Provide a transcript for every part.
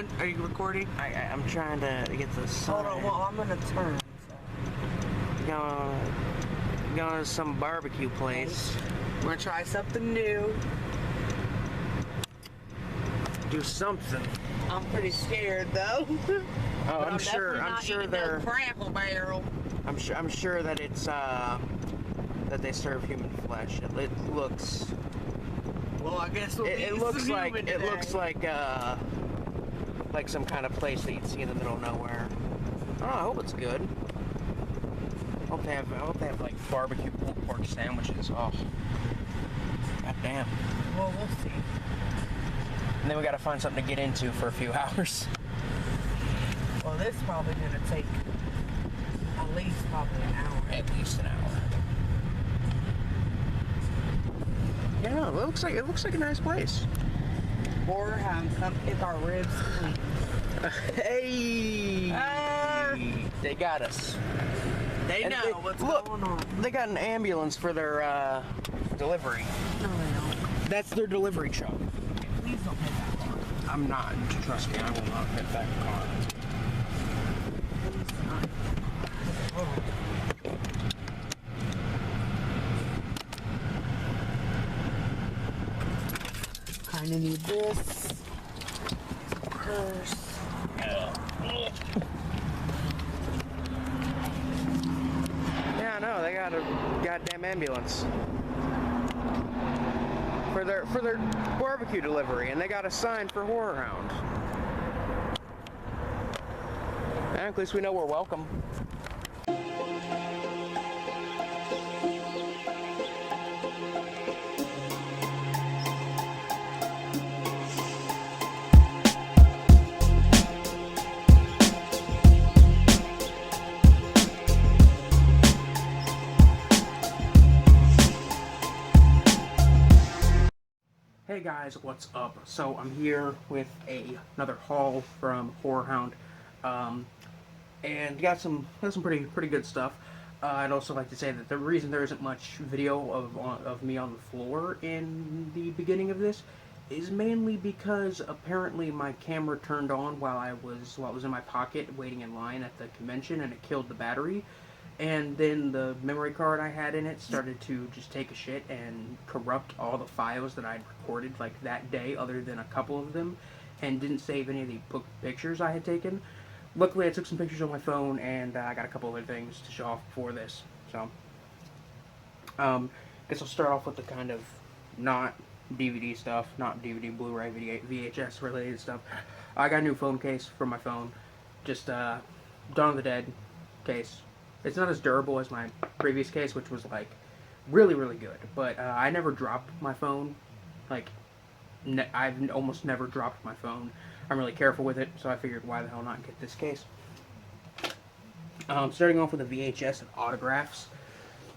going? Are you recording? I'm trying to get the sign. Hold on, well, I'm gonna turn. Going to some barbecue place. We're gonna try something new. Do something. I'm pretty scared though. Oh, I'm sure they're. No Crackle Barrel. I'm sure that it's that they serve human flesh. It looks. Well, I guess we'll It looks like some kind of place that you'd see in the middle of nowhere. Oh, I hope it's good. I hope they have like barbecue pulled pork sandwiches. Oh, god damn. Well, we'll see. And then we gotta find something to get into for a few hours. Well, this is probably gonna take at least probably an hour. At least an hour. Yeah, it looks like a nice place. Horrorhound, come pick our ribs clean. Hey! They got us. They know what's going on. They got an ambulance for their delivery. No, they don't. That's their delivery truck. Please don't hit that car. I'm not. Trust me, I will not hit that car. Please not. Hold on. Kinda need this. Purse. Yeah, no, they got a goddamn ambulance for their barbecue delivery, and they got a sign for Horrorhound. And at least we know we're welcome. Hey guys, what's up? So I'm here with another haul from Horrorhound, and got some pretty good stuff. I'd also like to say that the reason there isn't much video of me on the floor in the beginning of this is mainly because apparently my camera turned on while it was in my pocket waiting in line at the convention, and it killed the battery. And then the memory card I had in it started to just take a shit and corrupt all the files that I'd recorded like that day, other than a couple of them, and didn't save any of the pictures I had taken. Luckily, I took some pictures on my phone, and I got a couple other things to show off before this. So, guess I'll start off with the kind of not DVD stuff, not DVD, Blu-ray, VHS related stuff. I got a new phone case for my phone, just Dawn of the Dead case. It's not as durable as my previous case, which was like really good, but I never dropped my phone. Like, I've almost never dropped my phone. I'm really careful with it, so I figured why the hell not get this case. Starting off with a VHS and autographs.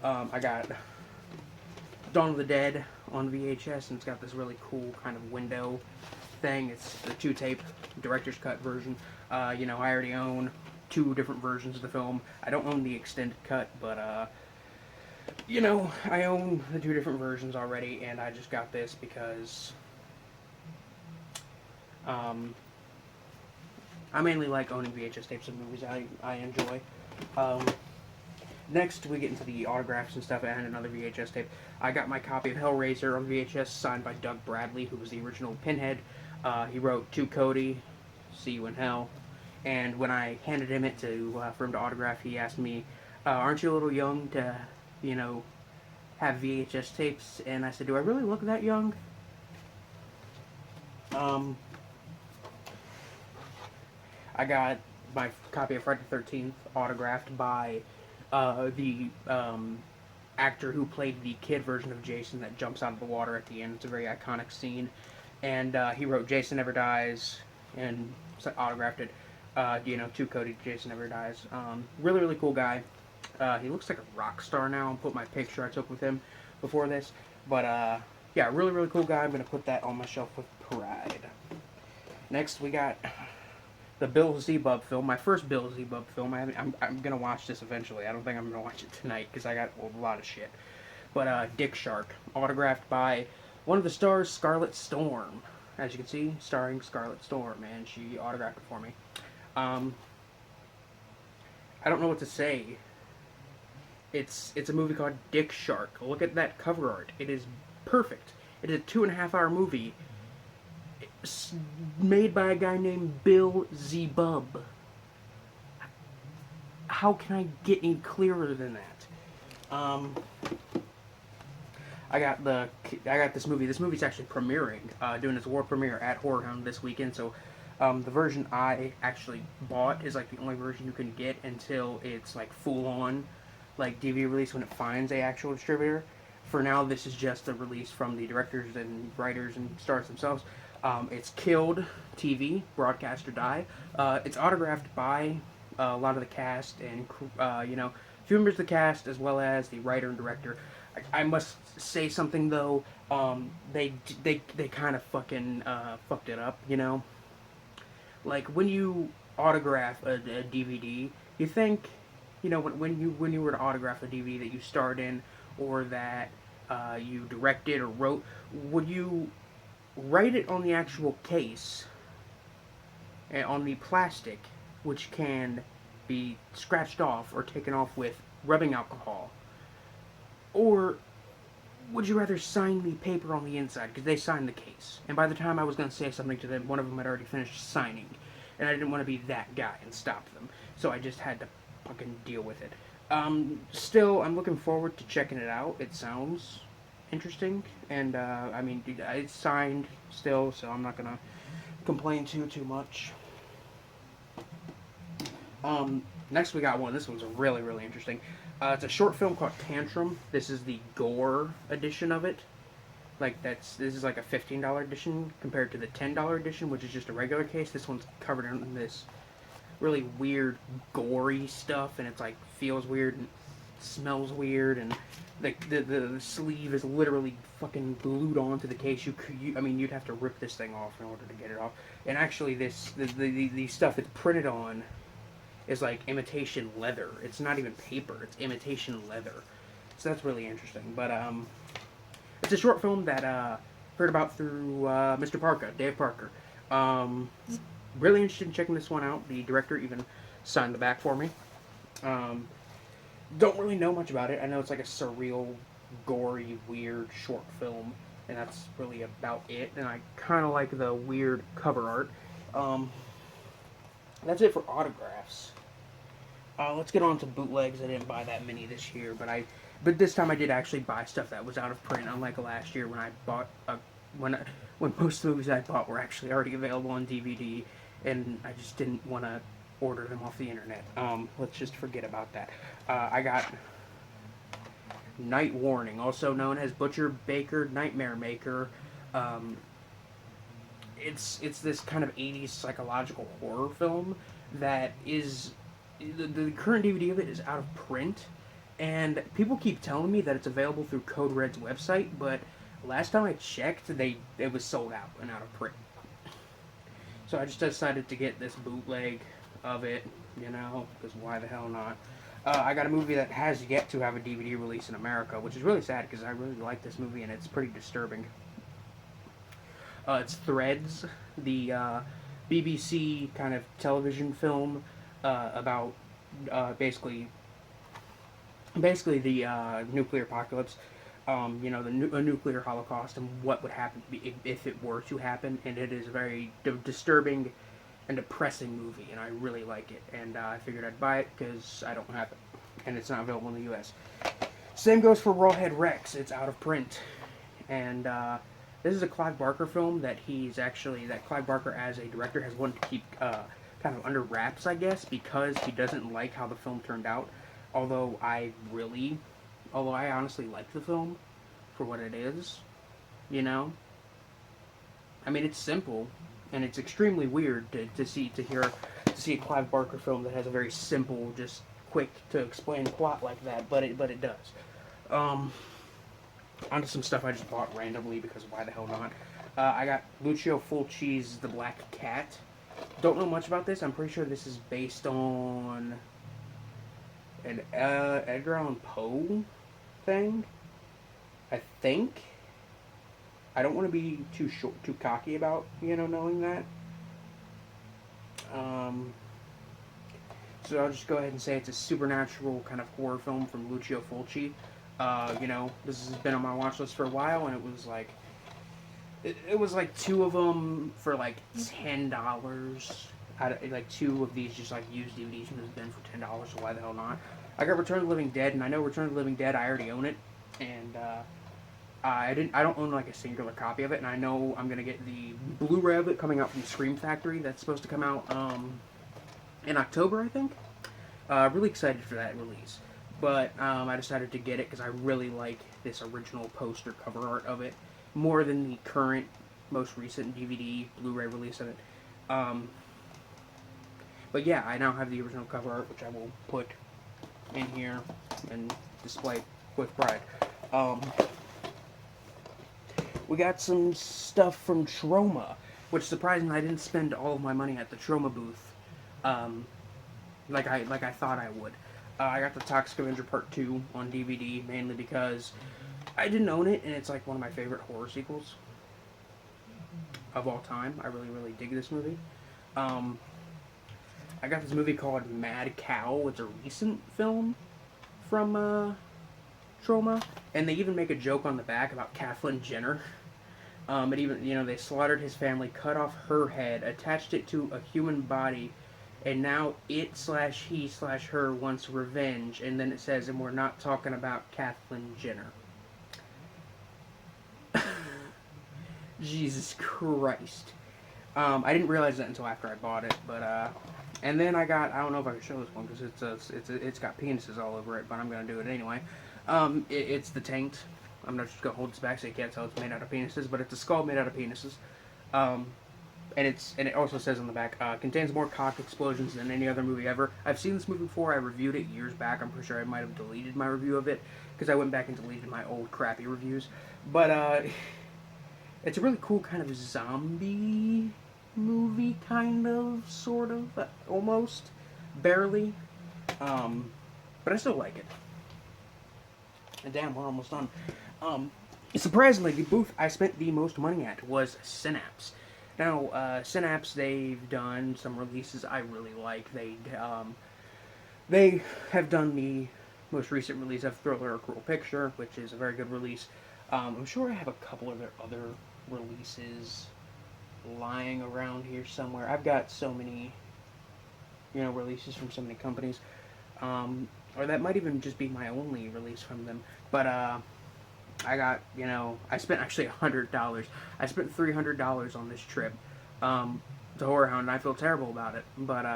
I got Dawn of the Dead on VHS, and it's got this really cool kind of window thing. It's the 2-tape director's cut version. You know, I already own 2 different versions of the film. I don't own the extended cut, but you know, I own the 2 different versions already, and I just got this because I mainly like owning VHS tapes of movies I enjoy. Next, we get into the autographs and stuff, and another VHS tape. I got my copy of Hellraiser on VHS, signed by Doug Bradley, who was the original Pinhead. He wrote "To Cody, See You in Hell." And when I handed him it for him to autograph, he asked me, "Aren't you a little young to, you know, have VHS tapes?" And I said, "Do I really look that young?" I got my copy of Friday the 13th autographed by the actor who played the kid version of Jason that jumps out of the water at the end. It's a very iconic scene. And he wrote "Jason Never Dies" and autographed it. You know, "To Cody, Jason Never Dies." Really cool guy. He looks like a rock star now. I'll put my picture I took with him before this. But, yeah, really cool guy. I'm going to put that on my shelf with pride. Next, we got the Bill Zebub film. My first Bill Zebub film. I'm going to watch this eventually. I don't think I'm going to watch it tonight because I got a lot of shit. But, Dick Shark. Autographed by one of the stars, Scarlet Storm. as you can see, starring Scarlett Storm, and she autographed it for me. Um, I don't know what to say. It's a movie called Dick Shark. Look at that cover art. It is perfect. It is a 2.5 hour movie. It's made by a guy named Bill Zebub. How can I get any clearer than that? I got this movie. This movie's actually premiering, doing its world premiere at Horrorhound this weekend. So, the version I actually bought is like the only version you can get until it's like full on, like DVD release when it finds a actual distributor. For now, this is just a release from the directors and writers and stars themselves. It's Killed TV, Broadcast or Die. It's autographed by a lot of the cast and a few members of the cast as well as the writer and director. I must say something though. They kind of fucking fucked it up. Like when you autograph a DVD, you think, when you were to autograph a DVD that you starred in or that you directed or wrote, would you write it on the actual case and on the plastic, which can be scratched off or taken off with rubbing alcohol? Or would you rather sign the paper on the inside? Because they signed the case. And by the time I was going to say something to them, one of them had already finished signing. And I didn't want to be that guy and stop them. So I just had to fucking deal with it. Still, I'm looking forward to checking it out. It sounds interesting. And, it's signed still, so I'm not going to complain too much. Next we got one. This one's really, really interesting. It's a short film called Tantrum. This is the gore edition of it. This is like a $15 edition compared to the $10 edition, which is just a regular case. This one's covered in this really weird, gory stuff, and it's like feels weird and smells weird, and the sleeve is literally fucking glued onto the case. You'd have to rip this thing off in order to get it off. And actually, the stuff it's printed on is like imitation leather. It's not even paper. It's imitation leather. So that's really interesting. But it's a short film that heard about through Mr. Parker, Dave Parker. Really interested in checking this one out. The director even signed the back for me. Don't really know much about it. I know it's like a surreal, gory, weird short film, and that's really about it. And I kind of like the weird cover art. That's it for autographs. Let's get on to bootlegs. I didn't buy that many this year, but this time I did actually buy stuff that was out of print, unlike last year when I bought when most of the movies I bought were actually already available on DVD, and I just didn't want to order them off the internet. Let's just forget about that. I got Night Warning, also known as Butcher Baker Nightmare Maker. It's this kind of 80s psychological horror film that is the current DVD of it is out of print, and people keep telling me that it's available through Code Red's website, but last time I checked, it was sold out and out of print. So I just decided to get this bootleg of it, because why the hell not? I got a movie that has yet to have a DVD release in America, which is really sad because I really like this movie and it's pretty disturbing. It's Threads, the BBC kind of television film about basically the nuclear apocalypse, a nuclear holocaust, and what would happen if it were to happen. And it is a very disturbing and depressing movie, and I really like it. And I figured I'd buy it because I don't have it, and it's not available in the U.S. Same goes for Rawhead Rex. It's out of print, and this is a Clive Barker film that Clive Barker as a director has wanted to keep kind of under wraps, I guess, because he doesn't like how the film turned out. Although I honestly like the film for what it is, it's simple, and it's extremely weird to see a Clive Barker film that has a very simple, just quick to explain plot like that, but it does. Onto some stuff I just bought randomly because why the hell not? I got Lucio Fulci's The Black Cat. Don't know much about this. I'm pretty sure this is based on an Edgar Allan Poe thing, I think. I don't want to be too cocky about knowing that. Um, so I'll just go ahead and say it's a supernatural kind of horror film from Lucio Fulci. This has been on my watch list for a while, and it was like two of them for like $10. Like two of these just like used DVDs would have been for $10. So why the hell not? I got Return of the Living Dead, and I know Return of the Living Dead. I already own it, and I don't own like a singular copy of it, and I know I'm gonna get the Blu-ray of it coming out from Scream Factory. That's supposed to come out in October, I think. Really excited for that release, but I decided to get it because I really like this original poster cover art of it more than the current, most recent DVD Blu-ray release of it. But yeah, I now have the original cover art, which I will put in here and display with pride. We got some stuff from Troma, which surprisingly I didn't spend all of my money at the Troma booth, like I thought I would. I got the Toxic Avenger Part 2 on DVD mainly because I didn't own it, and it's like one of my favorite horror sequels of all time. I really, really dig this movie. I got this movie called Mad Cow. It's a recent film from Troma, and they even make a joke on the back about Kathleen Jenner. It even, they slaughtered his family, cut off her head, attached it to a human body, and now it/he/her wants revenge, and then it says, and we're not talking about Kathleen Jenner. Jesus Christ. I didn't realize that until after I bought it, but, and then I don't know if I can show this one, because it's got penises all over it, but I'm going to do it anyway. It's The Taint. I'm not just going to hold this back so you can't tell it's made out of penises, but it's a skull made out of penises. And it also says on the back, contains more cock explosions than any other movie ever. I've seen this movie before. I reviewed it years back. I'm pretty sure I might have deleted my review of it, because I went back and deleted my old crappy reviews. But, it's a really cool kind of zombie movie, kind of, sort of, almost, barely. But I still like it. And damn, we're almost done. Surprisingly, the booth I spent the most money at was Synapse. Now, Synapse, they've done some releases I really like. They have done the most recent release of Thriller: A Cruel Picture, which is a very good release. I'm sure I have a couple of their other releases lying around here somewhere. I've got so many, releases from so many companies. Or that might even just be my only release from them. But, I got, I spent actually $100. I spent $300 on this trip, to Horrorhound, and I feel terrible about it. But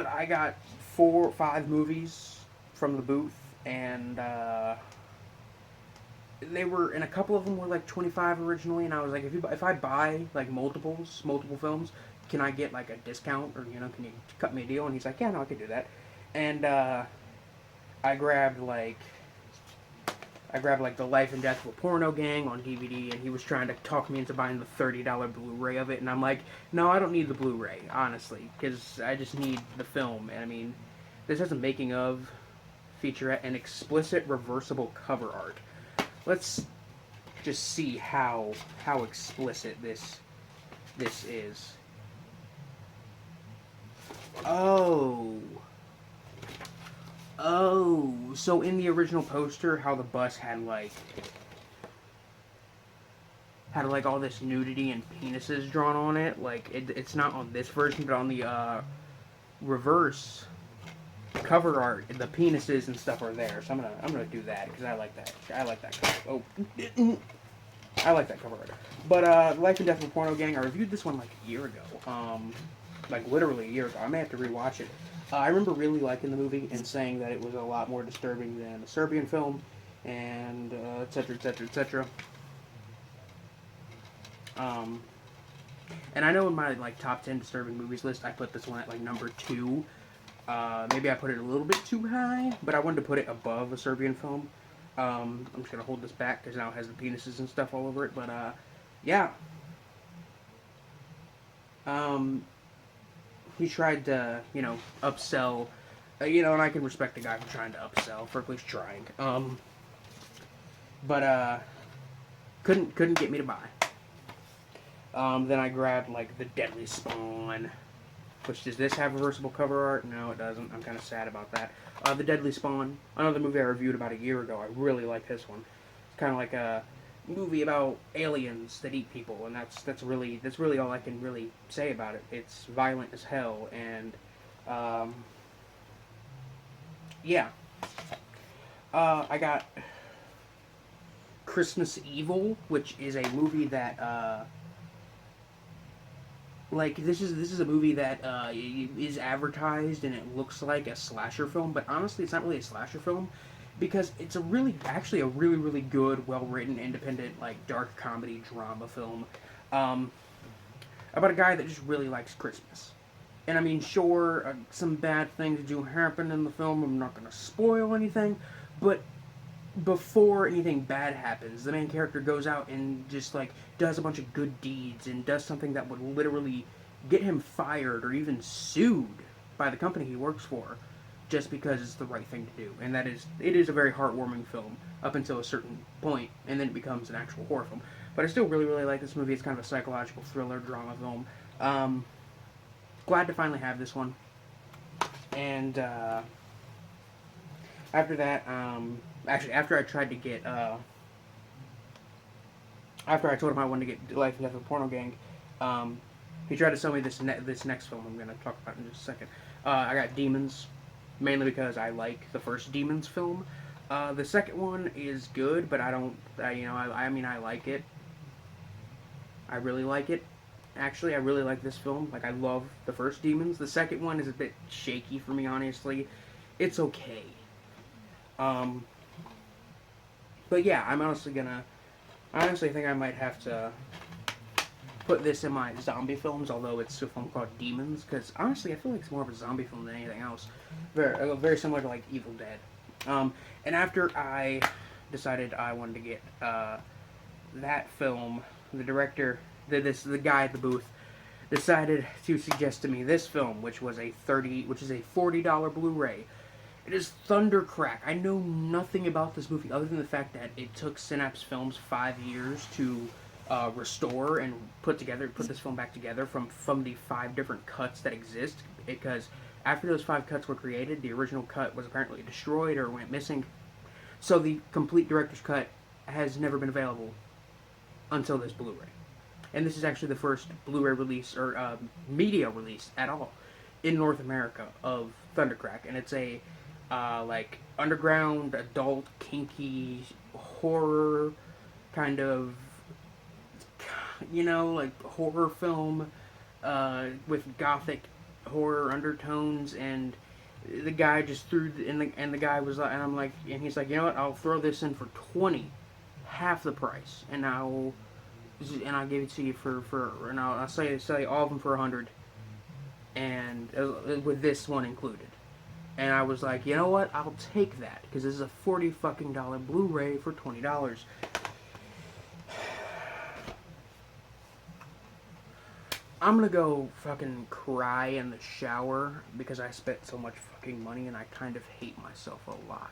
I got 4 or 5 movies from the booth, and, they were, and a couple of them were like $25 originally, and I was like, if I buy like multiple films, can I get like a discount, or can you cut me a deal? And he's like, yeah, no, I could do that. And I grabbed like The Life and Death of a Porno Gang on DVD, and he was trying to talk me into buying the $30 Blu-ray of it, and I'm like, no, I don't need the Blu-ray, honestly, because I just need the film. And I mean, this has a making of, featurette, and explicit reversible cover art. Let's just see how explicit this is. Oh, so in the original poster, how the bus had like all this nudity and penises drawn on it, like it's not on this version, but on the reverse cover art, the penises and stuff are there. So I'm gonna do that because I like that. I like that cover. Oh, I like that cover art. But Life and Death of a Porno Gang, I reviewed this one like a year ago. Like literally a year ago. I may have to rewatch it. I remember really liking the movie and saying that it was a lot more disturbing than a Serbian film, and etc. etc. etc. And I know in my like top 10 disturbing movies list, I put this one at like number 2. Maybe I put it a little bit too high, but I wanted to put it above a Serbian film. I'm just gonna hold this back because now it has the penises and stuff all over it. But yeah. He tried to, upsell, and I can respect the guy for trying to upsell, for at least trying. but couldn't get me to buy. Then I grabbed like the Deadly Spawn. Which, does this have reversible cover art? No, it doesn't. I'm kind of sad about that. The Deadly Spawn, another movie I reviewed about a year ago. I really like this one. It's kind of like a movie about aliens that eat people, and that's really all I can really say about it. It's violent as hell, and yeah. I got Christmas Evil, which is a movie that like this is a movie that is advertised and it looks like a slasher film, but honestly, it's not really a slasher film because it's actually a really good, well written, independent, like dark comedy drama film um, about a guy that just really likes Christmas. And I mean, sure, some bad things do happen in the film. I'm not going to spoil anything, but before anything bad happens, the main character goes out and just like does a bunch of good deeds and does something that would literally get him fired or even sued by the company he works for just because it's the right thing to do. And it is a very heartwarming film up until a certain point, and then it becomes an actual horror film. But I still really like this movie. It's kind of a psychological thriller drama film. Glad to finally have this one. And after that, actually, after I tried to get, after I told him I wanted to get Life and Death of a Porno Gang, he tried to sell me this next film I'm going to talk about in just a second. I got Demons, mainly because I like the first Demons film. The second one is good, but I don't, I mean, I like it. I really like it. Actually, I really like this film. Like, I love the first Demons. The second one is a bit shaky for me, honestly. It's okay. But yeah, I honestly think I might have to put this in my zombie films, although it's a film called Demons, because honestly, I feel like it's more of a zombie film than anything else. Very similar to, like, Evil Dead. And after I decided I wanted to get, that film, the director, the guy at the booth, decided to suggest to me this film, which is a $40 Blu-ray. It is Thundercrack. I know nothing about this movie other than the fact that it took Synapse Films 5 years to restore and put this film back together from the 5 different cuts that exist. Because after those 5 cuts were created, the original cut was apparently destroyed or went missing. So the complete director's cut has never been available until this Blu-ray. And this is actually the first Blu-ray release or media release at all in North America of Thundercrack, and it's a like underground, adult, kinky horror kind of, like horror film with gothic horror undertones. And the guy just threw and the guy was like, and I'm like, and he's like, you know what? I'll throw this in for $20, half the price, and I'll give it to you and I'll sell you all of them for $100, and with this one included. And I was like, you know what? I'll take that, because this is a $40 fucking Blu-ray for $20. I'm gonna go fucking cry in the shower because I spent so much fucking money and I kind of hate myself a lot.